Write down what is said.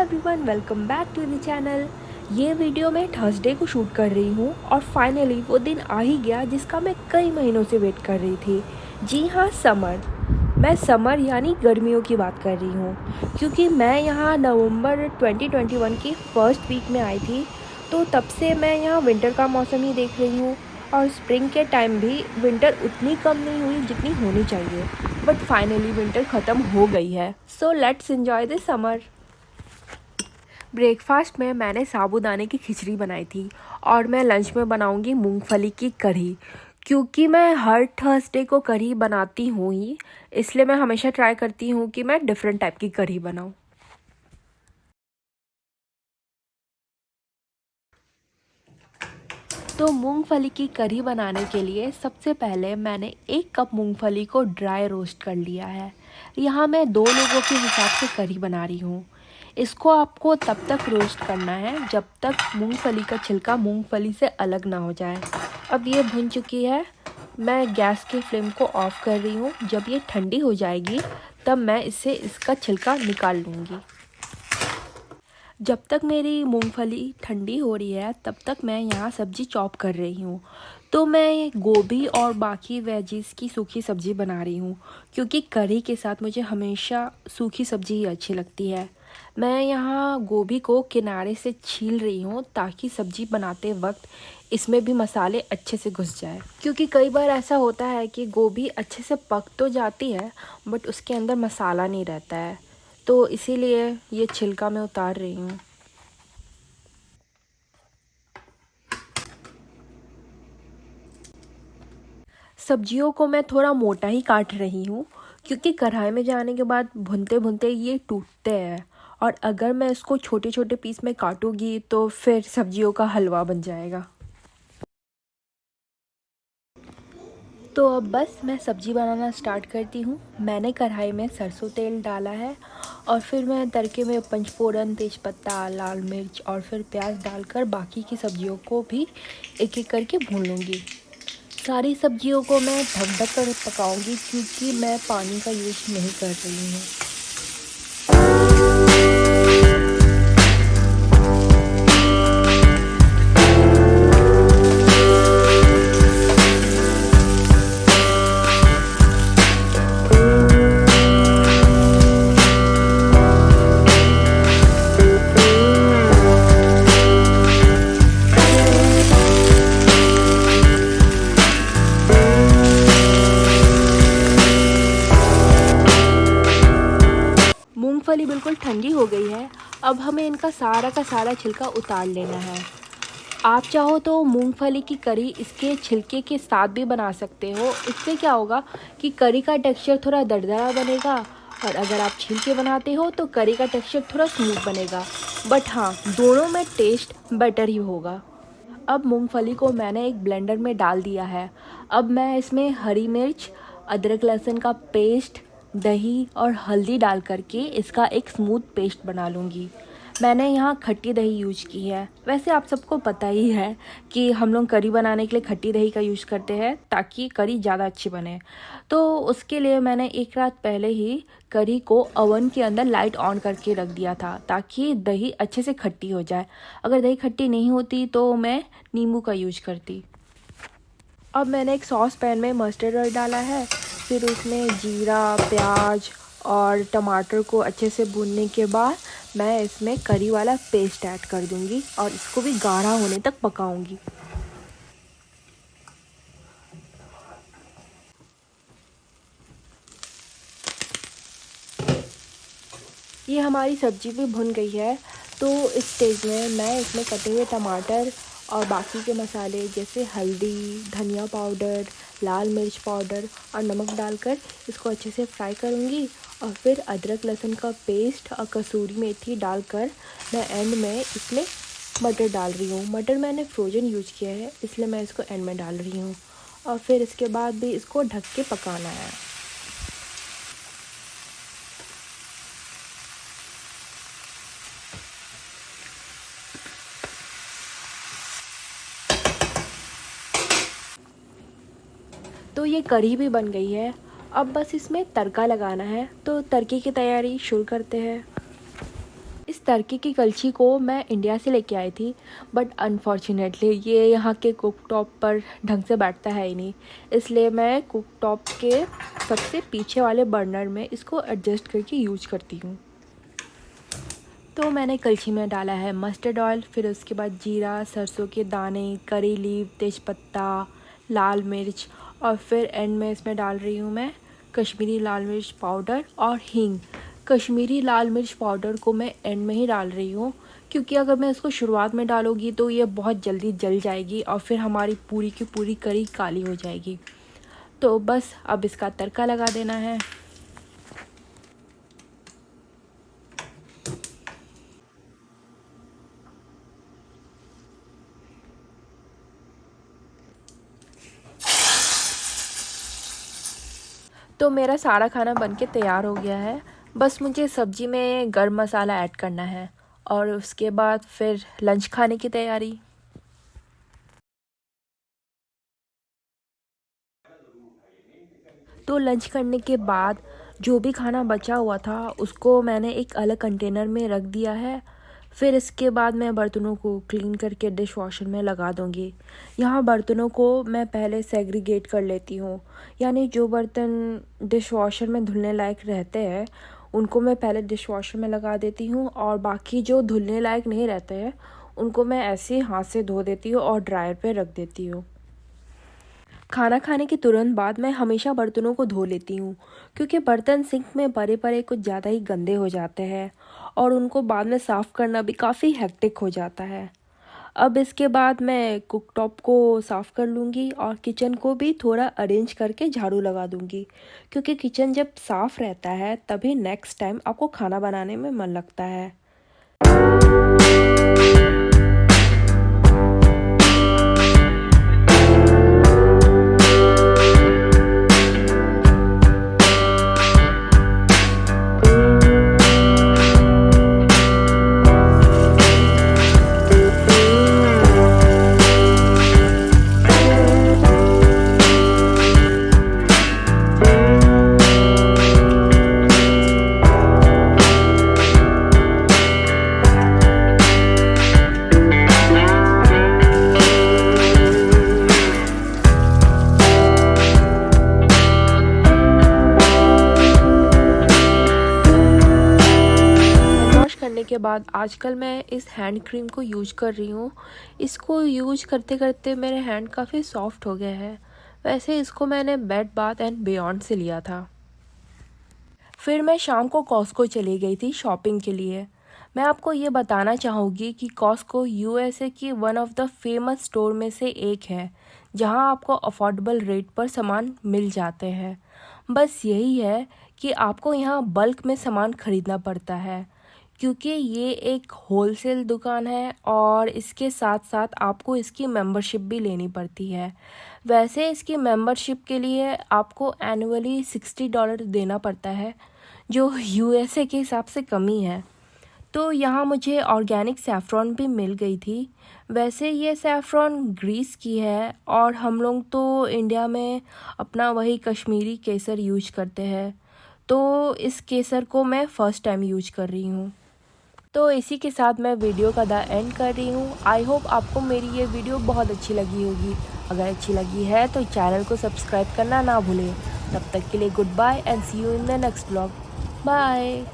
Everyone, welcome back to the channel. ये video मैं Thursday को शूट कर रही हूँ और फाइनली वो दिन आ ही गया जिसका मैं कई महीनों से वेट कर रही थी। जी हाँ, समर। मैं समर यानी गर्मियों की बात कर रही हूँ, क्योंकि मैं यहाँ नवंबर 2021 की फर्स्ट वीक में आई थी। तो तब से मैं यहाँ विंटर का मौसम ही देख रही हूँ और स्प्रिंग के टाइम भी विंटर उतनी कम नहीं हुई जितनी होनी चाहिए। बट फाइनली विंटर ख़त्म हो गई है, so let's enjoy the summer. Breakfast में मैंने साबूदाने की खिचड़ी बनाई थी और मैं लंच में बनाऊंगी मूंगफली की कढ़ी। क्योंकि मैं हर थर्सडे को कढ़ी बनाती हूँ ही, इसलिए मैं हमेशा ट्राई करती हूँ कि मैं डिफरेंट टाइप की कढ़ी बनाऊँ। तो मूंगफली की कढ़ी बनाने के लिए सबसे पहले मैंने 1 कप मूंगफली को ड्राई रोस्ट कर लिया है। यहाँ मैं 2 लोगों के हिसाब से कढ़ी बना रही हूँ। इसको आपको तब तक रोस्ट करना है जब तक मूंगफली का छिलका मूंगफली से अलग ना हो जाए। अब ये भुन चुकी है। मैं गैस के फ्लेम को ऑफ कर रही हूँ। जब ये ठंडी हो जाएगी तब मैं इसका छिलका निकाल लूँगी। जब तक मेरी मूंगफली ठंडी हो रही है तब तक मैं यहाँ सब्ज़ी चॉप कर रही हूँ। तो मैं गोभी और बाकी वेजिस की सूखी सब्ज़ी बना रही हूँ, क्योंकि कढ़ी के साथ मुझे हमेशा सूखी सब्ज़ी ही अच्छी लगती है। मैं यहाँ गोभी को किनारे से छील रही हूँ ताकि सब्ज़ी बनाते वक्त इसमें भी मसाले अच्छे से घुस जाए। क्योंकि कई बार ऐसा होता है कि गोभी अच्छे से पक तो जाती है बट उसके अंदर मसाला नहीं रहता है, तो इसीलिए ये छिलका मैं उतार रही हूँ। सब्जियों को मैं थोड़ा मोटा ही काट रही हूँ, क्योंकि कढ़ाई में जाने के बाद भुनते भुनते ये टूटते हैं और अगर मैं इसको छोटे छोटे पीस में काटूंगी तो फिर सब्जियों का हलवा बन जाएगा। तो अब बस मैं सब्ज़ी बनाना स्टार्ट करती हूँ। मैंने कढ़ाई में सरसों तेल डाला है और फिर मैं तड़के में पंचफोड़न, तेज़पत्ता, लाल मिर्च और फिर प्याज डालकर बाकी की सब्जियों को भी एक एक करके भून लूँगी। सारी सब्जियों को मैं ढक ढक कर पकाऊंगी, क्योंकि मैं पानी का यूज़ नहीं कर रही हूँ। मूंगफली बिल्कुल ठंडी हो गई है। अब हमें इनका सारा का सारा छिलका उतार लेना है। आप चाहो तो मूंगफली की करी इसके छिलके के साथ भी बना सकते हो। इससे क्या होगा कि करी का टेक्सचर थोड़ा दरदरा बनेगा, और अगर आप छील के बनाते हो तो करी का टेक्सचर थोड़ा स्मूथ बनेगा। बट हाँ, दोनों में टेस्ट बेटर ही होगा। अब मूंगफली को मैंने एक ब्लेंडर में डाल दिया है। अब मैं इसमें हरी मिर्च, अदरक लहसुन का पेस्ट, दही और हल्दी डाल करके इसका एक स्मूथ पेस्ट बना लूँगी। मैंने यहाँ खट्टी दही यूज की है। वैसे आप सबको पता ही है कि हम लोग करी बनाने के लिए खट्टी दही का यूज़ करते हैं ताकि करी ज़्यादा अच्छी बने। तो उसके लिए मैंने एक रात पहले ही करी को ओवन के अंदर लाइट ऑन करके रख दिया था ताकि दही अच्छे से खट्टी हो जाए। अगर दही खट्टी नहीं होती तो मैं नींबू का यूज करती। अब मैंने एक सॉस पैन में मस्टर्ड ऑयल डाला है। फिर उसमें जीरा, प्याज और टमाटर को अच्छे से भूनने के बाद मैं इसमें करी वाला पेस्ट ऐड कर दूंगी और इसको भी गाढ़ा होने तक पकाऊंगी। ये हमारी सब्ज़ी भी भुन गई है। तो इस स्टेज में मैं इसमें कटे हुए टमाटर और बाकी के मसाले जैसे हल्दी, धनिया पाउडर, लाल मिर्च पाउडर और नमक डालकर इसको अच्छे से फ्राई करूँगी। और फिर अदरक लहसुन का पेस्ट और कसूरी मेथी डालकर मैं एंड में इसमें मटर डाल रही हूँ। मटर मैंने फ्रोजन यूज किया है, इसलिए मैं इसको एंड में डाल रही हूँ। और फिर इसके बाद भी इसको ढक के पकाना है। तो ये कढ़ी भी बन गई है। अब बस इसमें तड़का लगाना है, तो तड़के की तैयारी शुरू करते हैं। इस इस तरीके की कलछी को मैं इंडिया से लेके आई थी, बट अनफॉर्चुनेटली ये यहाँ के कुक टॉप पर ढंग से बैठता है ही नहीं, इसलिए मैं कुक टॉप के सबसे पीछे वाले बर्नर में इसको एडजस्ट करके यूज करती हूँ। तो मैंने कलछी में डाला है मस्टर्ड ऑयल, फिर उसके बाद जीरा, सरसों के दाने, करी लीव, तेज़पत्ता, लाल मिर्च, और फिर एंड में इसमें डाल रही हूँ मैं कश्मीरी लाल मिर्च पाउडर और हींग। कश्मीरी लाल मिर्च पाउडर को मैं एंड में ही डाल रही हूँ, क्योंकि अगर मैं इसको शुरुआत में डालूँगी तो ये बहुत जल्दी जल जाएगी और फिर हमारी पूरी की पूरी करी काली हो जाएगी। तो बस अब इसका तड़का लगा देना है। तो मेरा सारा खाना बनके तैयार हो गया है, बस मुझे सब्ज़ी में गरम मसाला ऐड करना है और उसके बाद फिर लंच खाने की तैयारी। तो लंच करने के बाद जो भी खाना बचा हुआ था उसको मैंने एक अलग कंटेनर में रख दिया है। फिर इसके बाद मैं बर्तनों को क्लीन करके डिश वॉशर में लगा दूँगी। यहाँ बर्तनों को मैं पहले सेग्रीगेट कर लेती हूँ, यानी जो बर्तन डिश वॉशर में धुलने लायक रहते हैं उनको मैं पहले डिश वॉशर में लगा देती हूँ, और बाकी जो धुलने लायक नहीं रहते हैं उनको मैं ऐसे ही हाथ से धो देती हूँ और ड्रायर पे रख देती हूँ। खाना खाने के तुरंत बाद मैं हमेशा बर्तनों को धो लेती हूँ, क्योंकि बर्तन सिंक में पड़े पड़े कुछ ज़्यादा ही गंदे हो जाते हैं और उनको बाद में साफ़ करना भी काफ़ी हेक्टिक हो जाता है। अब इसके बाद मैं कुकटॉप को साफ़ कर लूँगी और किचन को भी थोड़ा अरेंज करके झाड़ू लगा दूँगी, क्योंकि किचन जब साफ़ रहता है तभी नेक्स्ट टाइम आपको खाना बनाने में मन लगता है। करने के बाद आजकल मैं इस हैंड क्रीम को यूज कर रही हूँ। इसको यूज करते करते मेरे हैंड काफ़ी सॉफ्ट हो गए हैं। वैसे इसको मैंने बेड बाथ एंड बियॉन्ड से लिया था। फिर मैं शाम को कॉस्को चली गई थी शॉपिंग के लिए। मैं आपको ये बताना चाहूँगी कि कॉस्को यूएसए की one of the famous store में से एक है, जहाँ आपको अफोर्डेबल रेट पर सामान मिल जाते हैं। बस यही है कि आपको यहाँ बल्क में सामान खरीदना पड़ता है, क्योंकि ये एक होलसेल दुकान है और इसके साथ साथ आपको इसकी मेंबरशिप भी लेनी पड़ती है। वैसे इसकी मेंबरशिप के लिए आपको एनुअली $60 देना पड़ता है, जो यूएसए के हिसाब से कम ही है। तो यहाँ मुझे ऑर्गेनिक सैफ़्रॉन भी मिल गई थी। वैसे ये सैफ़्रॉन ग्रीस की है और हम लोग तो इंडिया में अपना वही कश्मीरी केसर यूज करते हैं, तो इस केसर को मैं फ़र्स्ट टाइम यूज कर रही हूँ। तो इसी के साथ मैं वीडियो का द एंड कर रही हूँ। आई होप आपको मेरी ये वीडियो बहुत अच्छी लगी होगी। अगर अच्छी लगी है तो चैनल को सब्सक्राइब करना ना भूलें। तब तक के लिए good bye and see you in the next blog. Bye.